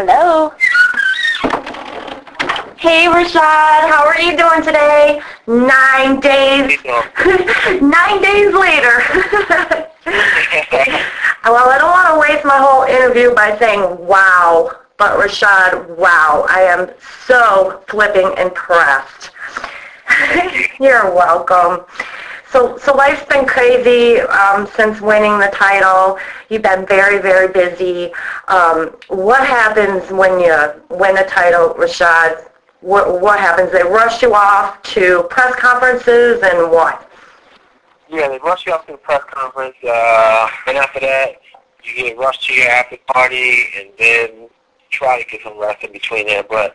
Hello. Hey, Rashad. How are you doing today? 9 days. 9 days later. Well, I don't want to waste my whole interview by saying wow, but Rashad, wow, I am so flipping impressed. You're welcome. So life's been crazy since winning the title. You've been very, very busy. What happens when you win a title, Rashad? What happens? They rush you off to press conferences and what? Yeah, they rush you off to the press conference, and after that, you get rushed to your after party, and then try to get some rest in between there, but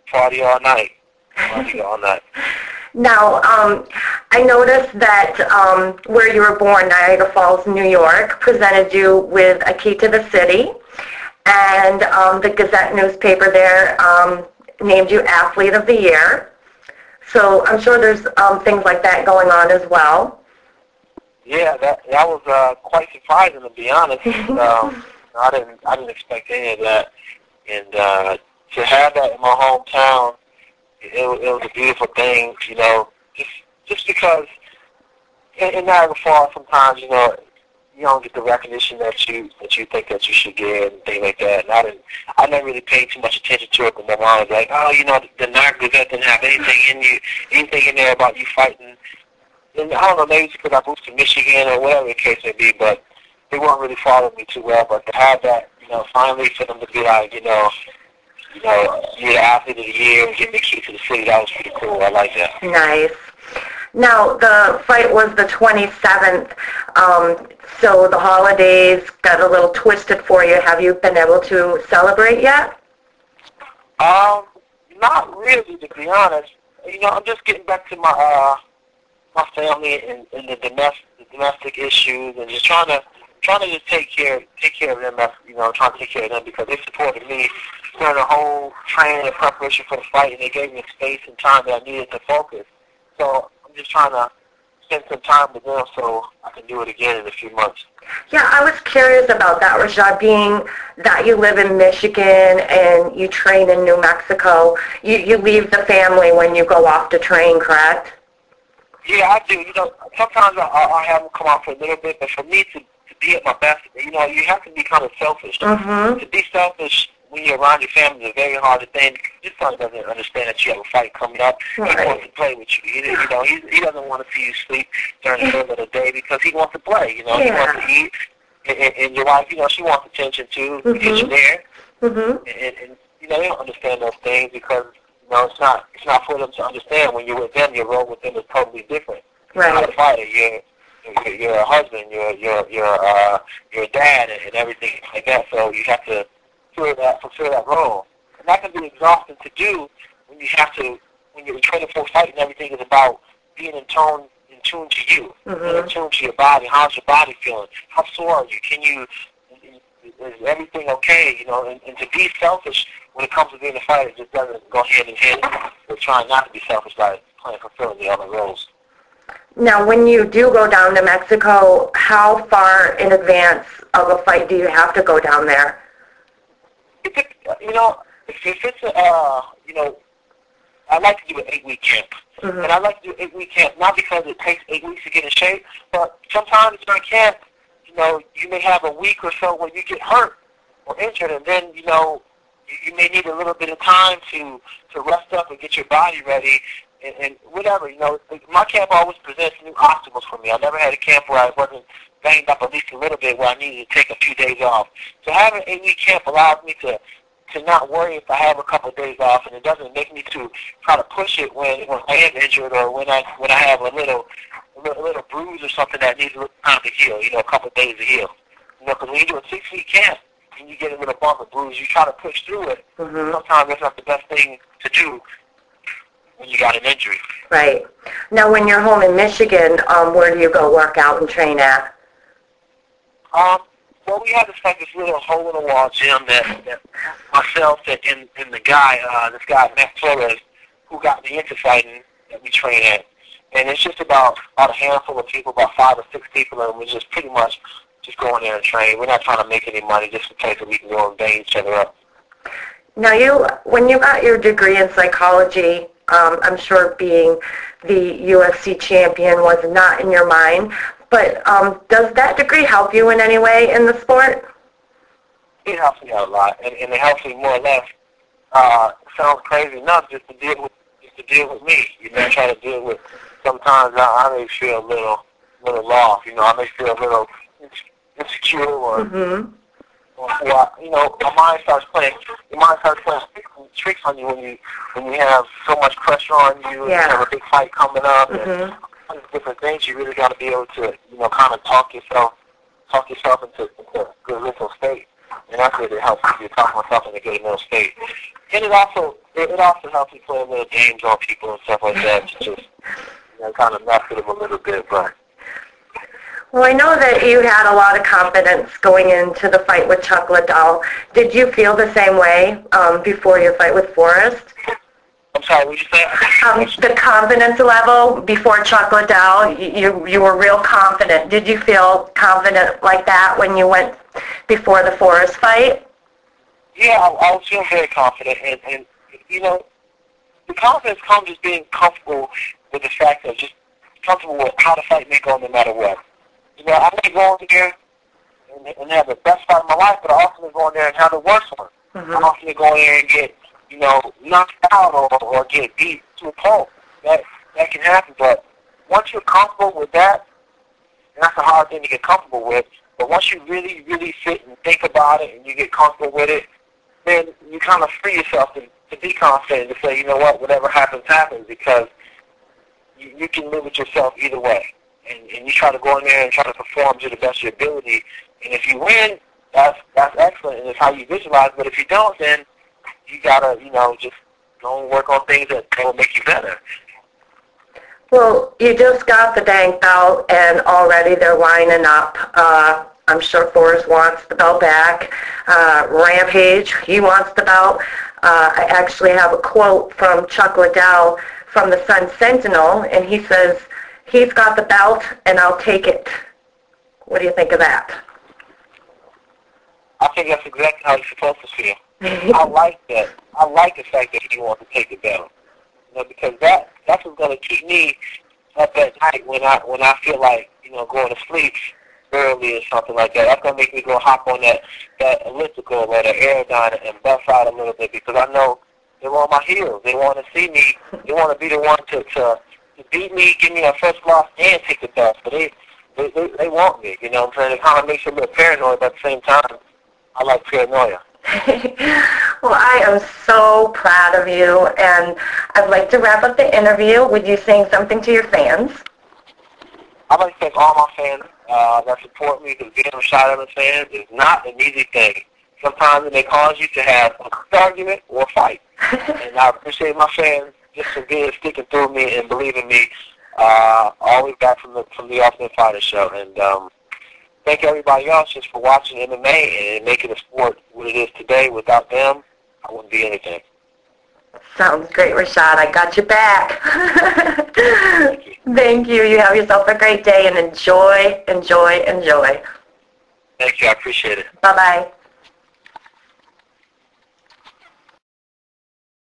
party all night. Party all night. Now, I noticed that where you were born, Niagara Falls, New York, presented you with a key to the city, and the Gazette newspaper there named you Athlete of the Year. So I'm sure there's things like that going on as well. Yeah, that was quite surprising, to be honest. I didn't expect any of that, and to have that in my hometown, it was a beautiful thing, you know. Just because in Niagara Falls, sometimes you don't get the recognition that you think that you should get and things like that. And I never really paid too much attention to it, but my mom was like, oh, the Niagara Gazette didn't have anything in there about you fighting. And I don't know, maybe it's because I moved to Michigan or whatever the case may be, but they weren't really following me too well. But to have that, finally for them to be like, you're the Athlete of the Year and get the key to the city, that was pretty cool. I like that. Nice. Now, the fight was the 27th, so the holidays got a little twisted for you. Have you been able to celebrate yet? Not really, to be honest. I'm just getting back to my family and the domestic issues, and just trying to just take care of them. Trying to take care of them because they supported me during the whole training and preparation for the fight, and they gave me space and time that I needed to focus. So I'm just trying to spend some time with them so I can do it again in a few months. Yeah, I was curious about that, Rashad, being that you live in Michigan and you train in New Mexico. You leave the family when you go off to train, correct? Yeah, I do. Sometimes I have them come out for a little bit, but for me to be at my best, you have to be kind of selfish. Mm-hmm. To be selfish when you're around your family is a very hard thing. Your son doesn't understand that you have a fight coming up. Right. He wants to play with you. He doesn't want to see you sleep during the middle of the day because he wants to play. Yeah. He wants to eat. And your wife, she wants attention too. Mm-hmm. Because you're there. Mm-hmm. And they don't understand those things because it's not for them to understand. When you're with them, your role with them is totally different. You're Right. not a fighter. You're a husband. You're a dad and everything like that. So you have to fulfill that role. And that can be exhausting to do when you're training for a fight and everything is about being in tune to you, Mm-hmm. being in tune to your body. How's your body feeling? How sore are you? Is everything okay? And to be selfish when it comes to being a fighter just doesn't go hand in hand with trying not to be selfish by fulfilling the other roles. Now, when you do go down to Mexico, how far in advance of a fight do you have to go down there? If it's I like to do an 8-week camp. Mm-hmm. And I like to do an 8-week camp not because it takes 8 weeks to get in shape, but sometimes during camp, you may have a week or so where you get hurt or injured, and then, you may need a little bit of time to rest up and get your body ready and whatever. My camp always presents new obstacles for me. I never had a camp where I wasn't banged up at least a little bit where I needed to take a few days off. So having an 8-week camp allows me to not worry if I have a couple of days off, and it doesn't make me to try to push it when I am injured or when I have a little bruise or something that needs a little time to heal, a couple of days to heal. Because when you do a 6-week camp and you get a little bump or bruise, you try to push through it. Mm-hmm. Sometimes that's not the best thing to do when you got an injury. Right. Now, when you're home in Michigan, where do you go work out and train at? Well, we had this little hole-in-the-wall gym that myself and the guy, this guy Matt Flores, who got me into fighting, that we train at. And it's just about a handful of people, about 5 or 6 people, and we're just pretty much just going there and train. We're not trying to make any money, just in case that we can go and bang each other up. Now, when you got your degree in psychology, I'm sure being the UFC champion was not in your mind, but does that degree help you in any way in the sport? It helps me out a lot, and it helps me more or less. Sounds crazy enough just to deal with me. You know, I try to deal with. Sometimes I may feel a little lost. You know, I may feel a little insecure, or you know, your mind starts playing tricks on you when you have so much pressure on you, and you have a big fight coming up, and all these different things. You really got to be able to, you know, kind of talk yourself into a good mental state. And that's what it helps me to talk myself in a good mental state. And it also helps me play a little games on people and stuff like that to just, you know, kind of mess with them a little bit. But well, I know that you had a lot of confidence going into the fight with Chuck Liddell. Did you feel the same way before your fight with Forrest? I'm sorry, what did you say? The confidence level before Chuck Liddell, you were real confident. Did you feel confident like that when you went before the Forrest fight? Yeah, I was feeling very confident, and you know, the confidence comes just being comfortable with the fact of just comfortable with how the fight may go no matter what. You know, I may go in there and have the best fight of my life, but I also may go in there and have the worst one. I also may go in there and get, you know, knocked out or get beat to a pulp. That can happen, but once you're comfortable with that, and that's a hard thing to get comfortable with, but once you really, really sit and think about it and you get comfortable with it, then you kind of free yourself to be confident and to say, you know what, whatever happens, happens, because you can live with yourself either way. And you try to go in there and try to perform to the best of your ability. And if you win, that's excellent, and it's how you visualize. But if you don't, then you gotta, you know, just go and work on things that will make you better. Well, you just got the dang belt, and already they're lining up. I'm sure Forrest wants the belt back. Rampage, he wants the belt. I actually have a quote from Chuck Liddell from the Sun Sentinel, and he says, "He's got the belt, and I'll take it." What do you think of that? I think that's exactly how you're supposed to feel. I like that. I like the fact that he wants to take the belt. You know, because that's what's going to keep me up at night when I feel like, you know, going to sleep early or something like that. That's going to make me go hop on that elliptical or the aerodyne and bust out a little bit, because I know they're on my heels. They want to see me. They want to be the one to beat me, give me a first loss, and take the belt. But they want me. You know what I'm saying? It kind of makes you a little paranoid, but at the same time, I like paranoia. Well, I am so proud of you, and I'd like to wrap up the interview with you saying something to your fans. I'd like to thank all my fans that support me, because being a Rashad fan is not an easy thing. Sometimes it may cause you to have a good argument or a fight. And I appreciate my fans just for sticking through me and believing me all the way back from the Ultimate Fighter show. And thank everybody else just for watching MMA and making the sport what it is today. Without them, I wouldn't be anything. Sounds great, Rashad. I got you back. Thank you. Thank you. You have yourself a great day, and enjoy, enjoy, enjoy. Thank you. I appreciate it. Bye-bye.